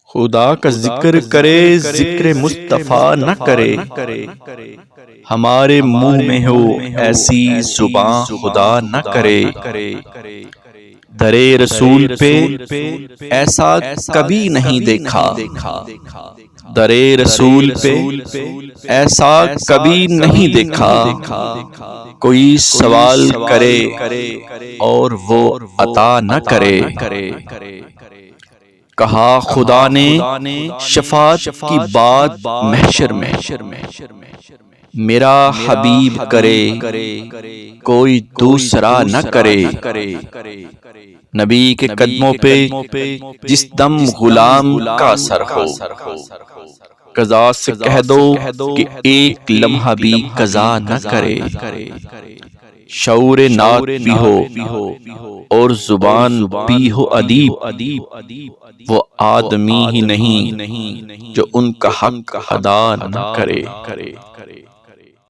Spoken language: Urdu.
خدا کا ذکر کرے ذکر مصطفیٰ نہ کرے، ہمارے منہ میں ہو ایسی زباں خدا نہ کرے۔ درے رسول پہ ایسا کبھی نہیں دیکھا، درے رسول پہ ایسا کبھی نہیں دیکھا، کوئی سوال کرے اور وہ عطا نہ کرے۔ کہا خدا نے شفاعت کی بات محشر میں، میرا حبیب کرے کوئی دوسرا نہ کرے۔ نبی کے قدموں پہ جس دم غلام کا سر ہو، قضا سے کہہ دو کہ ایک لمحہ بھی قضا نہ کرے۔ شعور نعت بھی ہو اور زبان بھی ہو ادیب، وہ آدمی ہی نہیں جو ان کا حق ادا نہ کرے۔